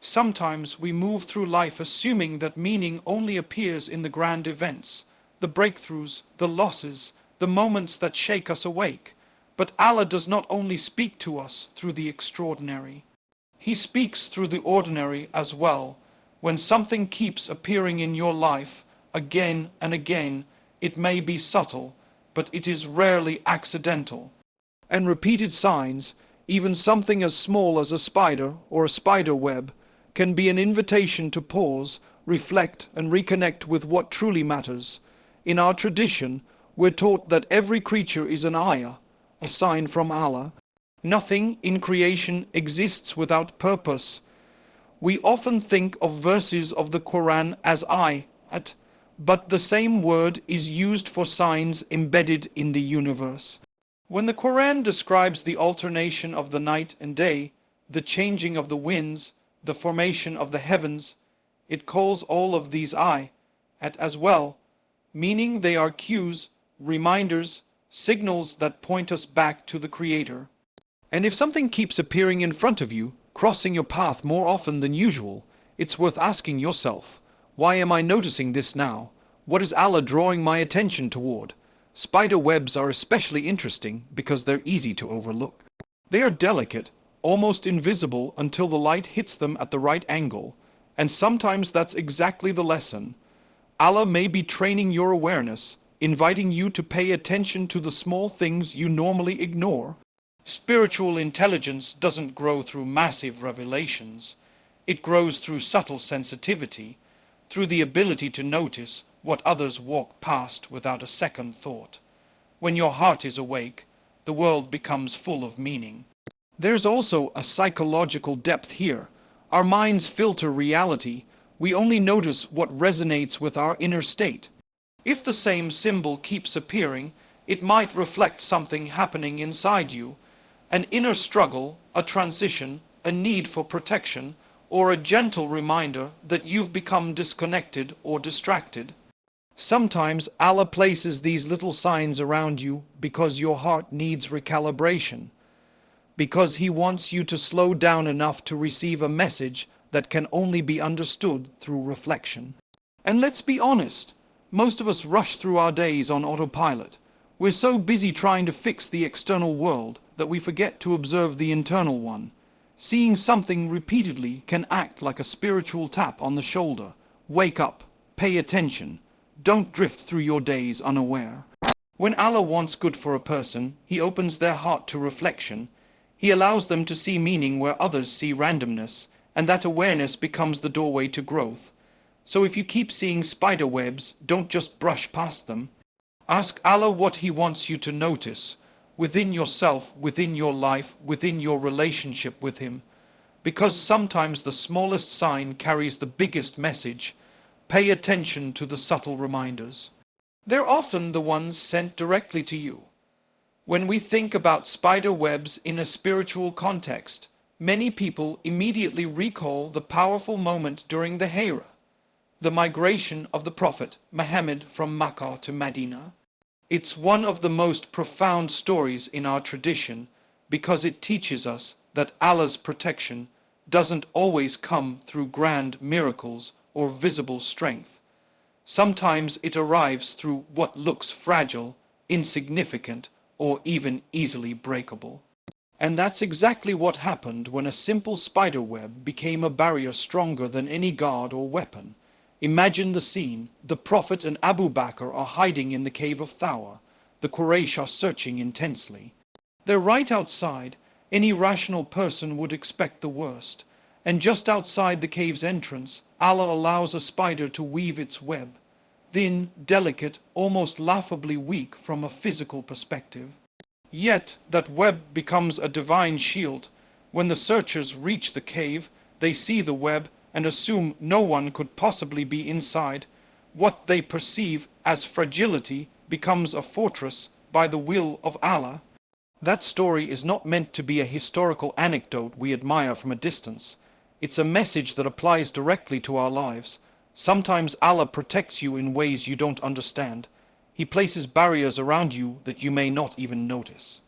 Sometimes we move through life assuming that meaning only appears in the grand events, the breakthroughs, the losses, the moments that shake us awake. But Allah does not only speak to us through the extraordinary. He speaks through the ordinary as well. When something keeps appearing in your life again and again, it may be subtle, but it is rarely accidental. And repeated signs, even something as small as a spider or a spider web, can be an invitation to pause, reflect, and reconnect with what truly matters. In our tradition, we're taught that every creature is an ayah, a sign from Allah. Nothing in creation exists without purpose. We often think of verses of the Quran as ayat, but the same word is used for signs embedded in the universe. When the Quran describes the alternation of the night and day, the changing of the winds, the formation of the heavens, it calls all of these ayat as well, meaning they are cues, reminders, signals that point us back to the Creator. And if something keeps appearing in front of you, crossing your path more often than usual, it's worth asking yourself, why am I noticing this now? What is Allah drawing my attention toward? Spider webs are especially interesting because they're easy to overlook. They are delicate, almost invisible until the light hits them at the right angle, and sometimes that's exactly the lesson. Allah may be training your awareness, inviting you to pay attention to the small things you normally ignore. Spiritual intelligence doesn't grow through massive revelations. It grows through subtle sensitivity, through the ability to notice what others walk past without a second thought. When your heart is awake, the world becomes full of meaning. There's also a psychological depth here. Our minds filter reality. We only notice what resonates with our inner state. If the same symbol keeps appearing, it might reflect something happening inside you, an inner struggle, a transition, a need for protection, or a gentle reminder that you've become disconnected or distracted. Sometimes Allah places these little signs around you because your heart needs recalibration, because He wants you to slow down enough to receive a message that can only be understood through reflection. And let's be honest, most of us rush through our days on autopilot. We're so busy trying to fix the external world that we forget to observe the internal one. Seeing something repeatedly can act like a spiritual tap on the shoulder. Wake up, pay attention. Don't drift through your days unaware. When Allah wants good for a person, He opens their heart to reflection. He allows them to see meaning where others see randomness, and that awareness becomes the doorway to growth. So if you keep seeing spider webs, don't just brush past them. Ask Allah what He wants you to notice, within yourself, within your life, within your relationship with Him. Because sometimes the smallest sign carries the biggest message. Pay attention to the subtle reminders. They're often the ones sent directly to you. When we think about spider webs in a spiritual context, many people immediately recall the powerful moment during the Hijra, the migration of the Prophet Muhammad from Makkah to Medina. It's one of the most profound stories in our tradition because it teaches us that Allah's protection doesn't always come through grand miracles or visible strength. Sometimes it arrives through what looks fragile, insignificant, or even easily breakable. And that's exactly what happened when a simple spider web became a barrier stronger than any guard or weapon. Imagine the scene. The Prophet and Abu Bakr are hiding in the cave of Thawr. The Quraysh are searching intensely. They're right outside. Any rational person would expect the worst. And just outside the cave's entrance, Allah allows a spider to weave its web. Thin, delicate, almost laughably weak from a physical perspective. Yet that web becomes a divine shield. When the searchers reach the cave, they see the web and assume no one could possibly be inside. What they perceive as fragility becomes a fortress by the will of Allah. That story is not meant to be a historical anecdote we admire from a distance. It's a message that applies directly to our lives. Sometimes Allah protects you in ways you don't understand. He places barriers around you that you may not even notice.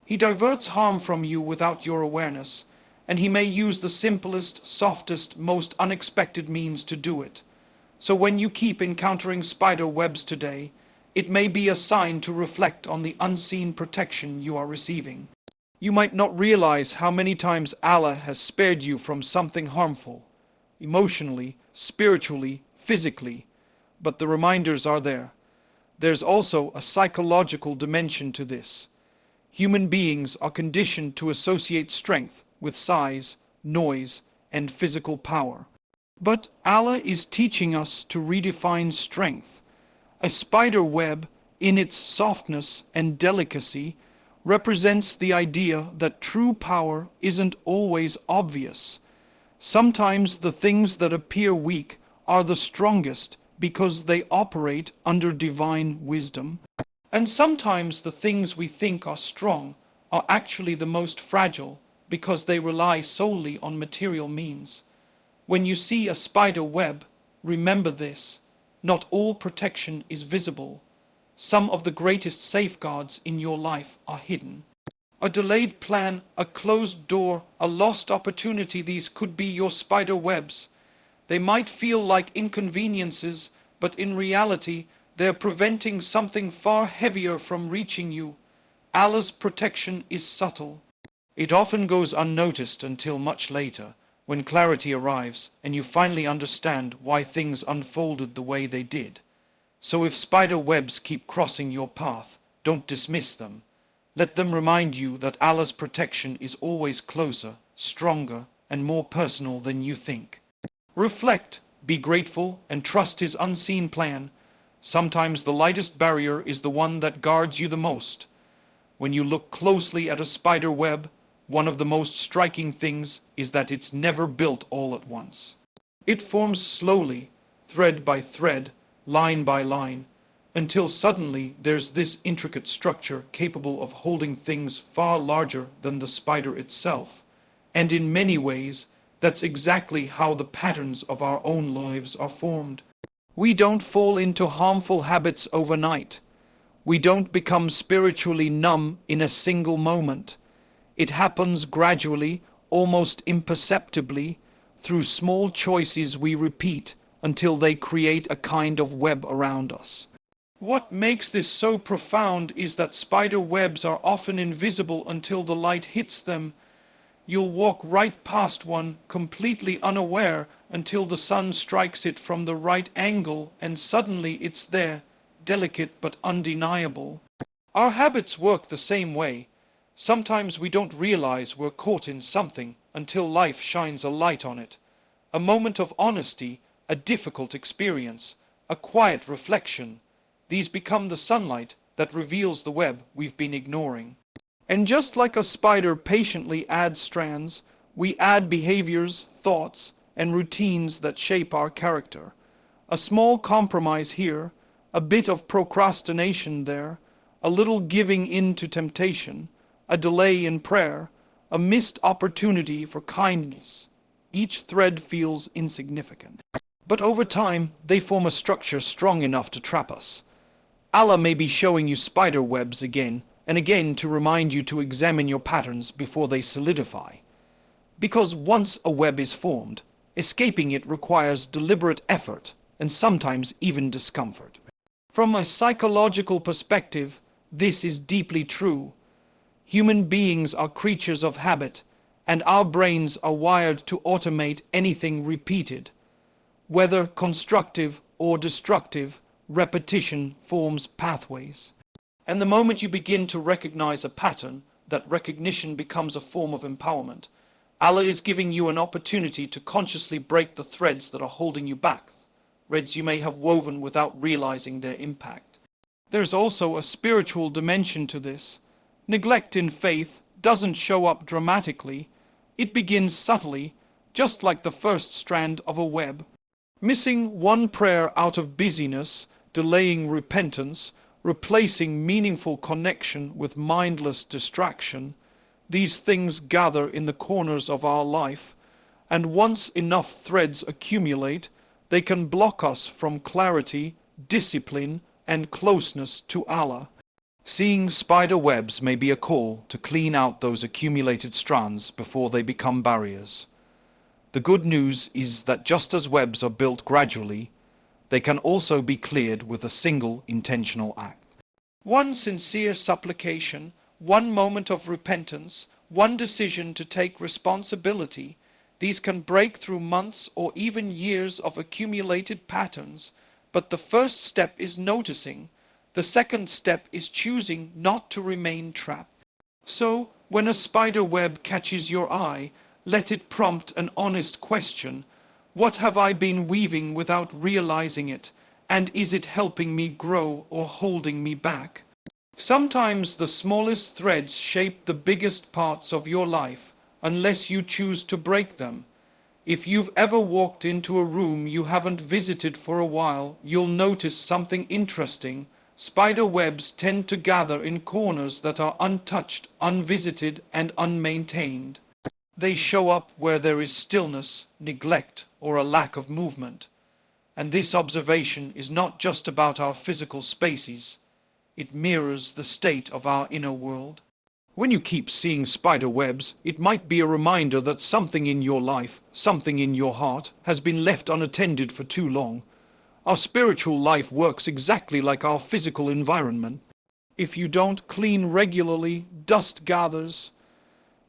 He diverts harm from you without your awareness. and He may use the simplest, softest, most unexpected means to do it. So when you keep encountering spider webs today, it may be a sign to reflect on the unseen protection you are receiving. You might not realize how many times Allah has spared you from something harmful, emotionally, spiritually, physically, but the reminders are there. There's also a psychological dimension to this. Human beings are conditioned to associate strength with size, noise, and physical power. But Allah is teaching us to redefine strength. A spider web, in its softness and delicacy, represents the idea that true power isn't always obvious. Sometimes the things that appear weak are the strongest because they operate under divine wisdom. And sometimes the things we think are strong are actually the most fragile because they rely solely on material means. When you see a spider web, remember this: not all protection is visible. Some of the greatest safeguards in your life are hidden. A delayed plan, a closed door, a lost opportunity, these could be your spider webs. They might feel like inconveniences, but in reality, they're preventing something far heavier from reaching you. Allah's protection is subtle. It often goes unnoticed until much later, when clarity arrives and you finally understand why things unfolded the way they did. So if spider webs keep crossing your path, don't dismiss them. Let them remind you that Allah's protection is always closer, stronger, and more personal than you think. Reflect, be grateful, and trust His unseen plan. Sometimes the lightest barrier is the one that guards you the most. When you look closely at a spider web, one of the most striking things is that it's never built all at once. It forms slowly, thread by thread, line by line, until suddenly there's this intricate structure capable of holding things far larger than the spider itself. And in many ways, that's exactly how the patterns of our own lives are formed. We don't fall into harmful habits overnight. We don't become spiritually numb in a single moment. It happens gradually, almost imperceptibly, through small choices we repeat until they create a kind of web around us. What makes this so profound is that spider webs are often invisible until the light hits them. You'll walk right past one, completely unaware, until the sun strikes it from the right angle, and suddenly it's there, delicate but undeniable. Our habits work the same way. Sometimes we don't realize we're caught in something until life shines a light on it. A moment of honesty, a difficult experience, a quiet reflection. These become the sunlight that reveals the web we've been ignoring. And just like a spider patiently adds strands, we add behaviors, thoughts, and routines that shape our character. A small compromise here, a bit of procrastination there, a little giving in to temptation, a delay in prayer, a missed opportunity for kindness. Each thread feels insignificant. But over time, they form a structure strong enough to trap us. Allah may be showing you spider webs again and again to remind you to examine your patterns before they solidify. Because once a web is formed, escaping it requires deliberate effort and sometimes even discomfort. From a psychological perspective, this is deeply true. Human beings are creatures of habit, and our brains are wired to automate anything repeated. Whether constructive or destructive, repetition forms pathways. And the moment you begin to recognize a pattern, that recognition becomes a form of empowerment. Allah is giving you an opportunity to consciously break the threads that are holding you back, threads you may have woven without realizing their impact. There's also a spiritual dimension to this. Neglect in faith doesn't show up dramatically. It begins subtly, just like the first strand of a web. Missing one prayer out of busyness, delaying repentance, replacing meaningful connection with mindless distraction, these things gather in the corners of our life, and once enough threads accumulate, they can block us from clarity, discipline, and closeness to Allah. Seeing spider webs may be a call to clean out those accumulated strands before they become barriers. The good news is that just as webs are built gradually, they can also be cleared with a single intentional act. One sincere supplication, one moment of repentance, one decision to take responsibility, these can break through months or even years of accumulated patterns, but the first step is noticing. The second step is choosing not to remain trapped. So, when a spider web catches your eye, let it prompt an honest question. What have I been weaving without realizing it? And is it helping me grow or holding me back? Sometimes the smallest threads shape the biggest parts of your life, unless you choose to break them. If you've ever walked into a room you haven't visited for a while, you'll notice something interesting. Spider webs tend to gather in corners that are untouched, unvisited, and unmaintained. They show up where there is stillness, neglect, or a lack of movement. And this observation is not just about our physical spaces. It mirrors the state of our inner world. When you keep seeing spider webs, it might be a reminder that something in your life, something in your heart, has been left unattended for too long. Our spiritual life works exactly like our physical environment. If you don't clean regularly, dust gathers.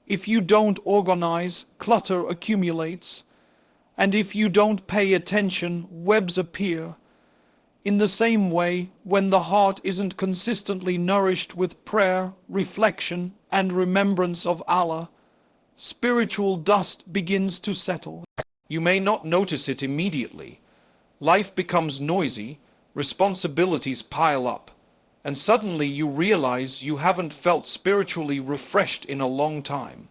If you don't organize, clutter accumulates. And if you don't pay attention, webs appear. In the same way, when the heart isn't consistently nourished with prayer, reflection, and remembrance of Allah, spiritual dust begins to settle. You may not notice it immediately. Life becomes noisy, responsibilities pile up, and suddenly you realize you haven't felt spiritually refreshed in a long time.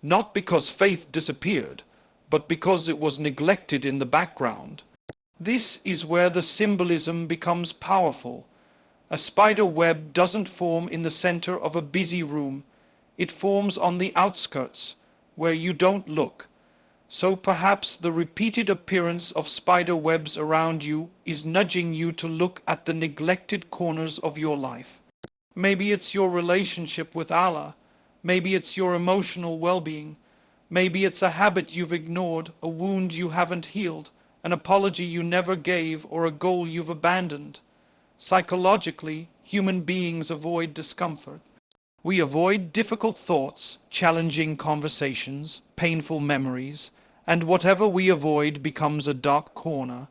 Not because faith disappeared, but because it was neglected in the background. This is where the symbolism becomes powerful. A spider web doesn't form in the center of a busy room. It forms on the outskirts, where you don't look. So perhaps the repeated appearance of spider webs around you is nudging you to look at the neglected corners of your life. Maybe it's your relationship with Allah. Maybe it's your emotional well-being. Maybe it's a habit you've ignored, a wound you haven't healed, an apology you never gave, or a goal you've abandoned. Psychologically, human beings avoid discomfort. We avoid difficult thoughts, challenging conversations, painful memories, and whatever we avoid becomes a dark corner.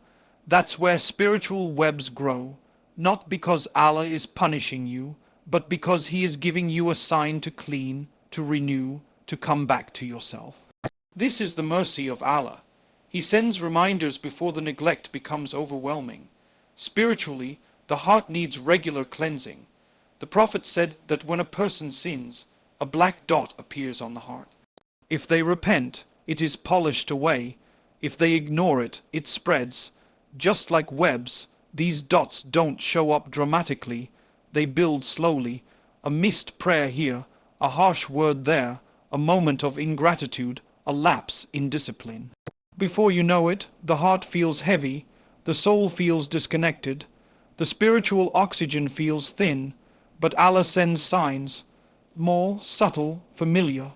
That's where spiritual webs grow, not because Allah is punishing you, but because He is giving you a sign to clean, to renew, to come back to yourself. This is the mercy of Allah. He sends reminders before the neglect becomes overwhelming. Spiritually, the heart needs regular cleansing. The Prophet said that when a person sins, a black dot appears on the heart. If they repent, it is polished away. If they ignore it, it spreads. Just like webs, these dots don't show up dramatically. They build slowly. A missed prayer here, a harsh word there, a moment of ingratitude, a lapse in discipline. Before you know it, the heart feels heavy, the soul feels disconnected, the spiritual oxygen feels thin, but Allah sends signs, small, subtle, familiar,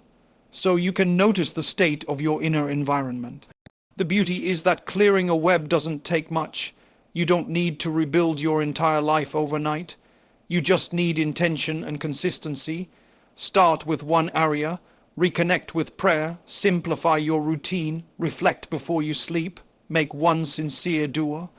so you can notice the state of your inner environment. The beauty is that clearing a web doesn't take much. You don't need to rebuild your entire life overnight. You just need intention and consistency. Start with one area, reconnect with prayer, simplify your routine, reflect before you sleep, make one sincere dua.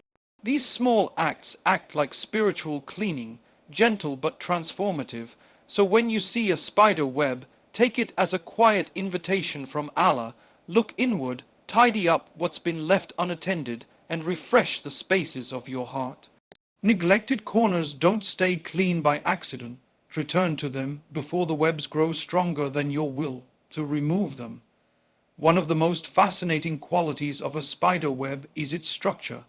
These small acts act like spiritual cleaning, gentle but transformative. So when you see a spider web, take it as a quiet invitation from Allah. Look inward, tidy up what's been left unattended, and refresh the spaces of your heart. Neglected corners don't stay clean by accident. Return to them before the webs grow stronger than your will to remove them. One of the most fascinating qualities of a spider web is its structure.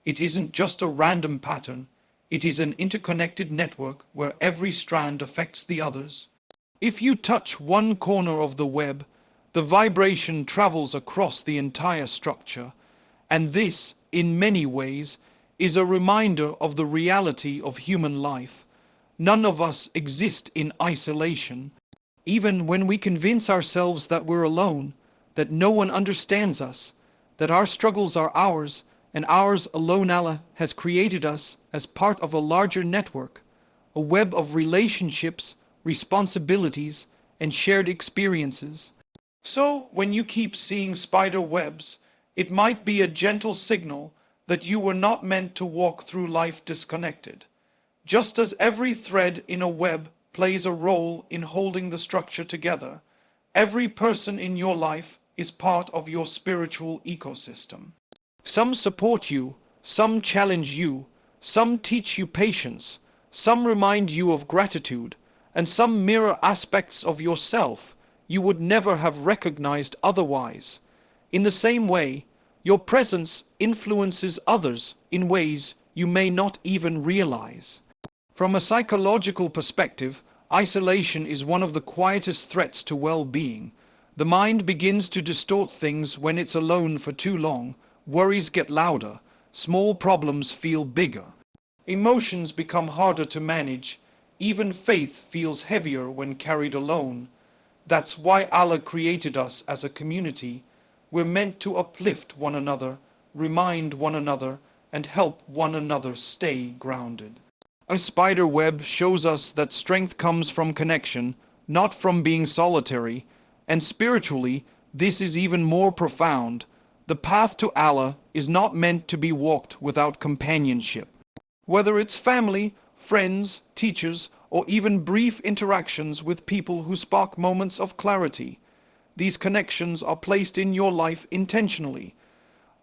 It isn't just a random pattern. It is an interconnected network where every strand affects the others. If you touch one corner of the web, the vibration travels across the entire structure, and this, in many ways, is a reminder of the reality of human life. None of us exist in isolation. Even when we convince ourselves that we're alone, that no one understands us, that our struggles are ours, and ours alone, Allah has created us as part of a larger network, a web of relationships, responsibilities, and shared experiences. So, when you keep seeing spider webs, it might be a gentle signal that you were not meant to walk through life disconnected. Just as every thread in a web plays a role in holding the structure together, every person in your life is part of your spiritual ecosystem. Some support you, some challenge you, some teach you patience, some remind you of gratitude, and some mirror aspects of yourself you would never have recognized otherwise. In the same way, your presence influences others in ways you may not even realize. From a psychological perspective, isolation is one of the quietest threats to well-being. The mind begins to distort things when it's alone for too long. Worries get louder, small problems feel bigger. Emotions become harder to manage. Even faith feels heavier when carried alone. That's why Allah created us as a community. We're meant to uplift one another, remind one another, and help one another stay grounded. A spider web shows us that strength comes from connection, not from being solitary, and spiritually, this is even more profound. The path to Allah is not meant to be walked without companionship. Whether it's family, friends, teachers, or even brief interactions with people who spark moments of clarity, these connections are placed in your life intentionally.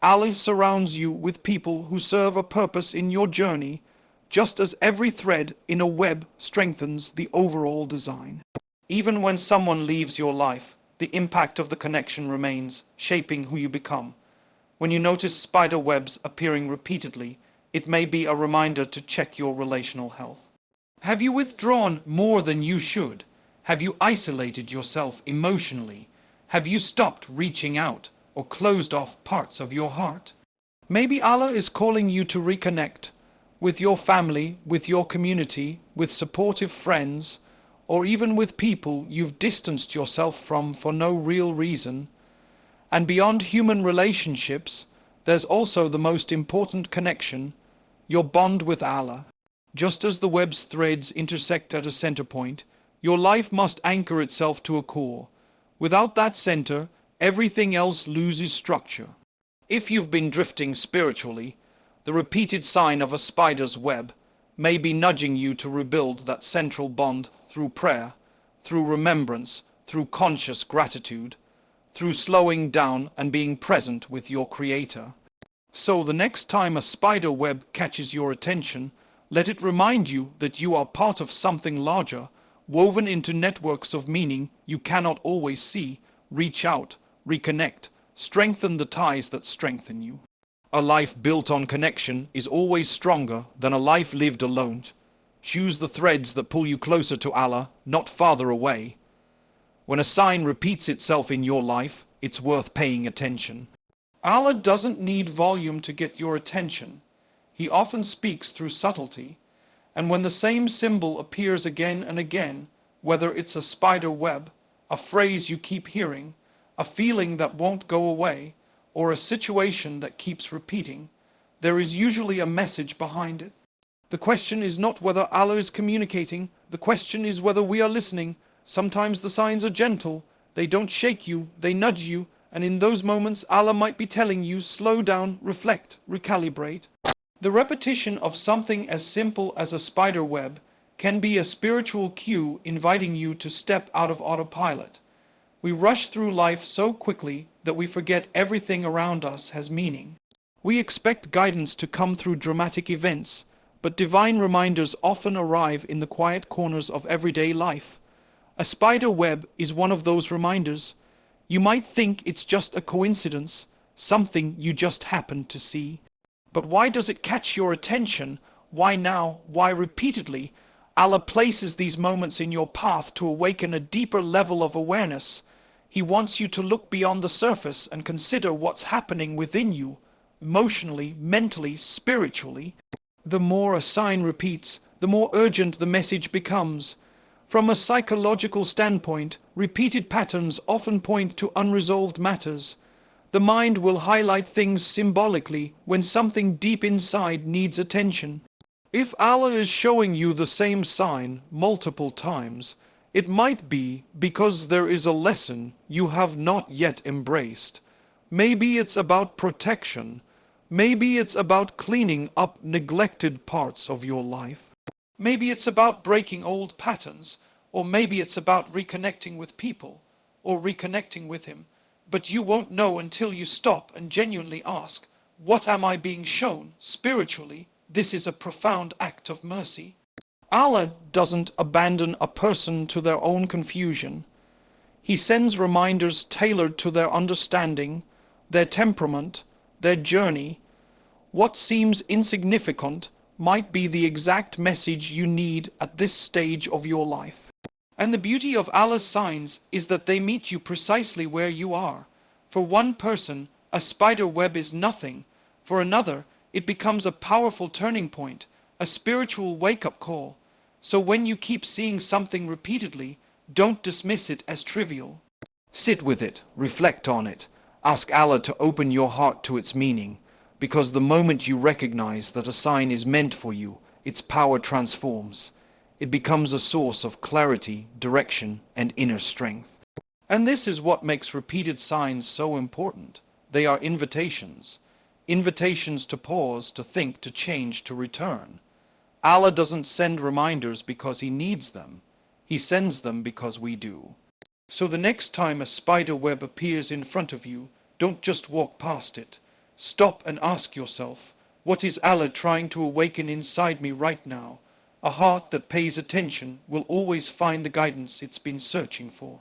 Allah surrounds you with people who serve a purpose in your journey, just as every thread in a web strengthens the overall design. Even when someone leaves your life, the impact of the connection remains, shaping who you become. When you notice spider webs appearing repeatedly, it may be a reminder to check your relational health. Have you withdrawn more than you should? Have you isolated yourself emotionally? Have you stopped reaching out or closed off parts of your heart? Maybe Allah is calling you to reconnect with your family, with your community, with supportive friends, or even with people you've distanced yourself from for no real reason. And beyond human relationships, there's also the most important connection, your bond with Allah. Just as the web's threads intersect at a center point, your life must anchor itself to a core. Without that center, everything else loses structure. If you've been drifting spiritually, the repeated sign of a spider's web may be nudging you to rebuild that central bond through prayer, through remembrance, through conscious gratitude, through slowing down and being present with your Creator. So the next time a spider web catches your attention, let it remind you that you are part of something larger, woven into networks of meaning you cannot always see. Reach out, reconnect, strengthen the ties that strengthen you. A life built on connection is always stronger than a life lived alone. Choose the threads that pull you closer to Allah, not farther away. When a sign repeats itself in your life, it's worth paying attention. Allah doesn't need volume to get your attention. He often speaks through subtlety. And when the same symbol appears again and again, whether it's a spider web, a phrase you keep hearing, a feeling that won't go away, or a situation that keeps repeating, there is usually a message behind it. The question is not whether Allah is communicating, the question is whether we are listening. Sometimes the signs are gentle, they don't shake you, they nudge you, and in those moments Allah might be telling you, slow down, reflect, recalibrate. The repetition of something as simple as a spider web can be a spiritual cue inviting you to step out of autopilot. We rush through life so quickly that we forget everything around us has meaning. We expect guidance to come through dramatic events, but divine reminders often arrive in the quiet corners of everyday life. A spider web is one of those reminders. You might think it's just a coincidence, something you just happened to see. But why does it catch your attention? Why now? Why repeatedly? Allah places these moments in your path to awaken a deeper level of awareness. He wants you to look beyond the surface and consider what's happening within you, emotionally, mentally, spiritually. The more a sign repeats, the more urgent the message becomes. From a psychological standpoint, repeated patterns often point to unresolved matters. The mind will highlight things symbolically when something deep inside needs attention. If Allah is showing you the same sign multiple times, it might be because there is a lesson you have not yet embraced. Maybe it's about protection. Maybe it's about cleaning up neglected parts of your life. Maybe it's about breaking old patterns, or maybe it's about reconnecting with people, or reconnecting with Him. But you won't know until you stop and genuinely ask, what am I being shown spiritually? This is a profound act of mercy. Allah doesn't abandon a person to their own confusion. He sends reminders tailored to their understanding, their temperament, their journey. What seems insignificant might be the exact message you need at this stage of your life. And the beauty of Allah's signs is that they meet you precisely where you are. For one person, a spider web is nothing. For another, it becomes a powerful turning point, a spiritual wake-up call. So when you keep seeing something repeatedly, don't dismiss it as trivial. Sit with it, reflect on it, ask Allah to open your heart to its meaning, because the moment you recognize that a sign is meant for you, its power transforms. It becomes a source of clarity, direction, and inner strength. And this is what makes repeated signs so important. They are invitations. Invitations to pause, to think, to change, to return. Allah doesn't send reminders because He needs them. He sends them because we do. So the next time a spider web appears in front of you, don't just walk past it. Stop and ask yourself, what is Allah trying to awaken inside me right now? A heart that pays attention will always find the guidance it's been searching for.